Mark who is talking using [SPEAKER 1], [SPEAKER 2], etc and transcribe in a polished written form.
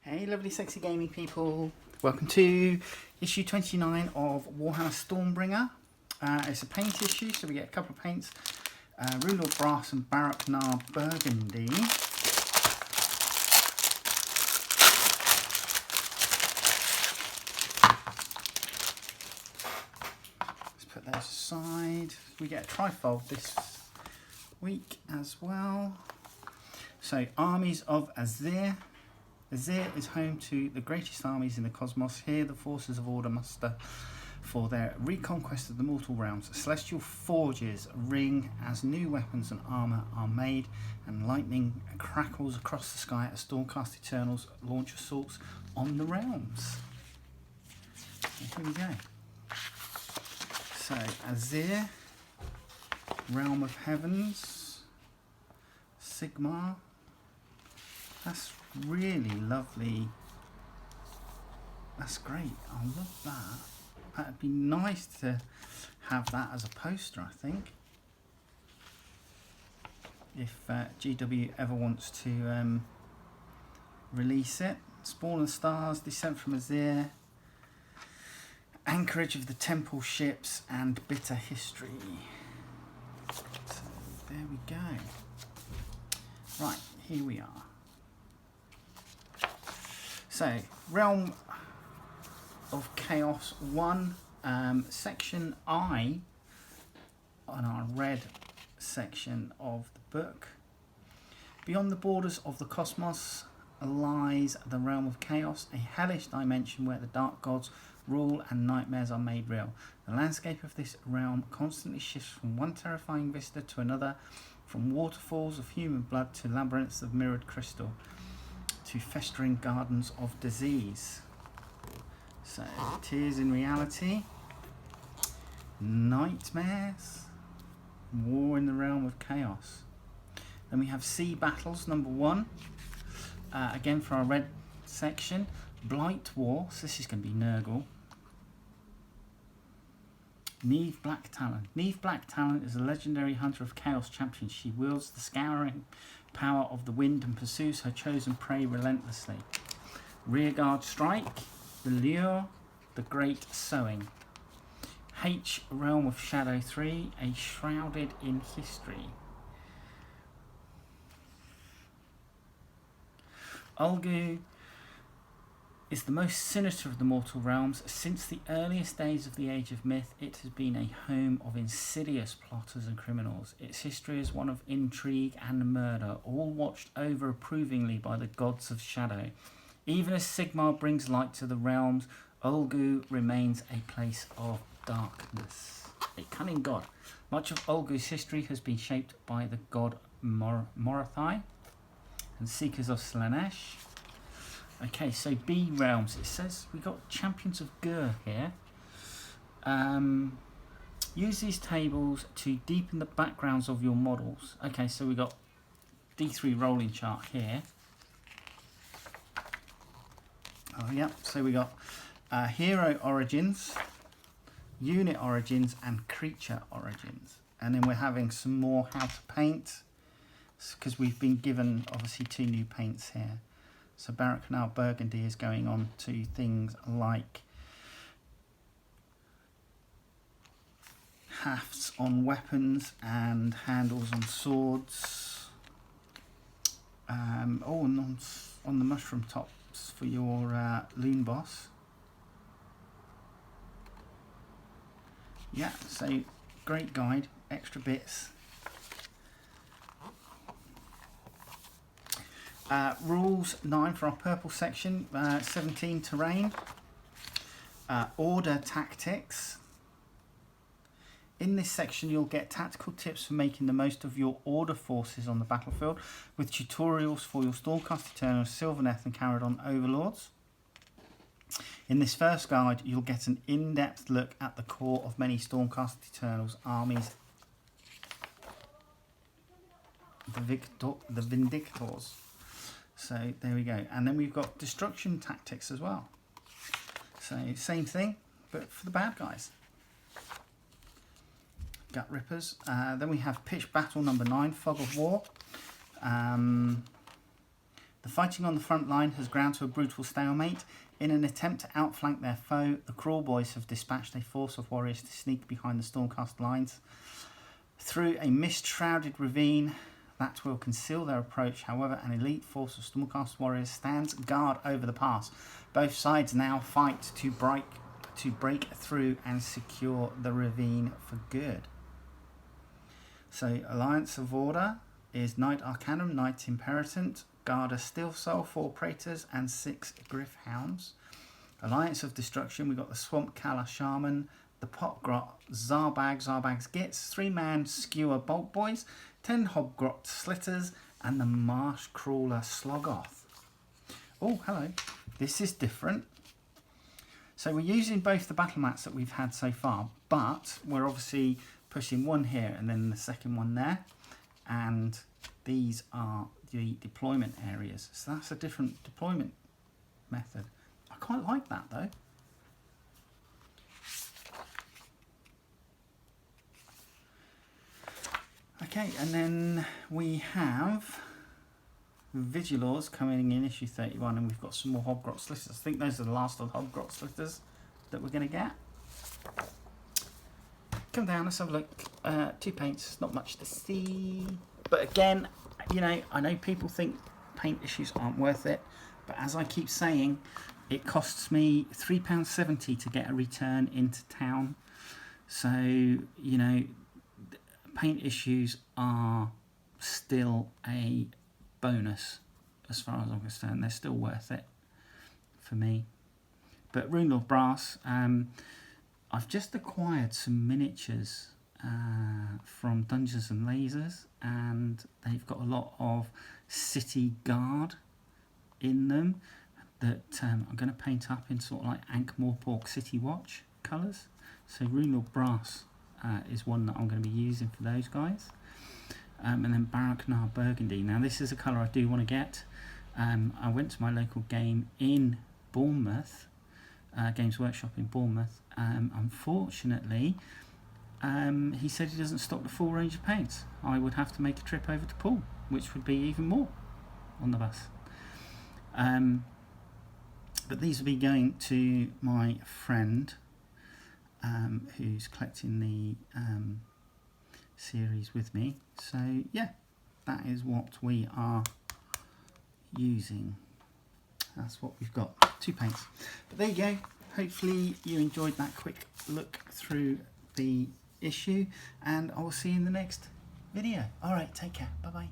[SPEAKER 1] Hey lovely sexy gaming people, welcome to issue 29 of Warhammer Stormbringer. It's a paint issue, so we get a couple of paints, Rune of Brass and Warhammer Burgundy. Let's put those aside. We get a trifold this week as well. So, Armies of Azir. Azir is home to the greatest armies in the cosmos. Here the forces of order muster for their reconquest of the mortal realms. Celestial forges ring as new weapons and armour are made, and lightning crackles across the sky as Stormcast Eternals launch assaults on the realms. So here we go. So Azir, Realm of Heavens, Sigmar. That's really lovely. That's great. I love that. That'd be nice to have that as a poster, I think. If GW ever wants to release it. Spawn of Stars, Descent from Azir, Anchorage of the Temple Ships, and Bitter History. So there we go. Right, here we are. So, Realm of Chaos 1, section I, on our red section of the book. Beyond the borders of the cosmos lies the Realm of Chaos, a hellish dimension where the dark gods rule and nightmares are made real. The landscape of this realm constantly shifts from one terrifying vista to another, from waterfalls of human blood to labyrinths of mirrored crystal, to festering gardens of disease. So, Tears in Reality, Nightmares, War in the Realm of Chaos. Then we have Sea Battles, number 1. Again for our red section. Blight War, so this is going to be Nurgle. Neve Blacktalon. Neve Blacktalon is a legendary hunter of chaos champions. She wields the scouring power of the wind and pursues her chosen prey relentlessly. Rearguard Strike, the Lure, the Great Sowing. H Realm of Shadow 3, a Shrouded in History. Ulgu is the most sinister of the mortal realms. Since the earliest days of the Age of Myth, it has been a home of insidious plotters and criminals. Its history is one of intrigue and murder, all watched over approvingly by the gods of shadow. Even as Sigmar brings light to the realms, Ulgu remains a place of darkness. A cunning god. Much of Ulgu's history has been shaped by the god Morathai and Seekers of Slaanesh. Okay, so B realms. It says we got Champions of Gur here. Use these tables to deepen the backgrounds of your models. Okay, so we got D3 rolling chart here. Oh yeah, so we got hero origins, unit origins, and creature origins. And then we're having some more how to paint, because we've been given obviously 2 new paints here. So Warhammer Burgundy is going on to things like hafts on weapons and handles on swords. And on the mushroom tops for your loon boss. Yeah, so great guide, extra bits. Rules 9 for our purple section, 17 terrain, order tactics. In this section you'll get tactical tips for making the most of your order forces on the battlefield, with tutorials for your Stormcast Eternals, Sylvaneth and Caradon Overlords. In this first guide you'll get an in-depth look at the core of many Stormcast Eternals armies, the Vindictors. So there we go. And then we've got destruction tactics as well. So same thing, but for the bad guys. Gut Rippers. Then we have Pitch Battle number 9, Fog of War. The fighting on the front line has ground to a brutal stalemate. In an attempt to outflank their foe, the Crawl Boys have dispatched a force of warriors to sneak behind the Stormcast lines through a mist-shrouded ravine that will conceal their approach. However, an elite force of Stormcast warriors stands guard over the pass. Both sides now fight to break through and secure the ravine for good. So, Alliance of Order is Knight Arcanum, Knight Imperatant, Garda Steel Soul, 4 Praetors and 6 Griff Hounds. Alliance of Destruction, we've got the Swamp Kala Shaman, the Potgrot Zarbag, Zarbag's Gits, 3-man Skewer Bolt Boys, 10 Hobgrot Slitters, and the Marsh Crawler Slogoth. Oh, hello. This is different. So we're using both the battle mats that we've had so far, but we're obviously pushing one here and then the second one there. And these are the deployment areas. So that's a different deployment method. I quite like that though. Okay, and then we have Vigilors coming in issue 31, and we've got some more Hobgrot Slitters. I think those are the last of the Hobgrot Slitters that we're going to get. Come down, let's have a look. 2 paints, not much to see. But again, you know, I know people think paint issues aren't worth it, but as I keep saying, it costs me £3.70 to get a return into town. So, you know, paint issues are still a bonus as far as I'm concerned. They're still worth it for me. But Rune of Brass, I've just acquired some miniatures from Dungeons and Lasers, and they've got a lot of City Guard in them that I'm going to paint up in sort of like Ankh-Morpork City Watch colours. So Rune of Brass is one that I'm going to be using for those guys. And then Baraknar Burgundy. Now this is a colour I do want to get. I went to my local game in Bournemouth, Games Workshop in Bournemouth. Unfortunately, he said he doesn't stock the full range of paints. I would have to make a trip over to Poole, which would be even more on the bus. But these will be going to my friend who's collecting the series with me. So yeah, that is what we are using. That's what we've got, 2 paints. But there you go. Hopefully you enjoyed that quick look through the issue, and I will see you in the next video. Alright, take care. Bye bye.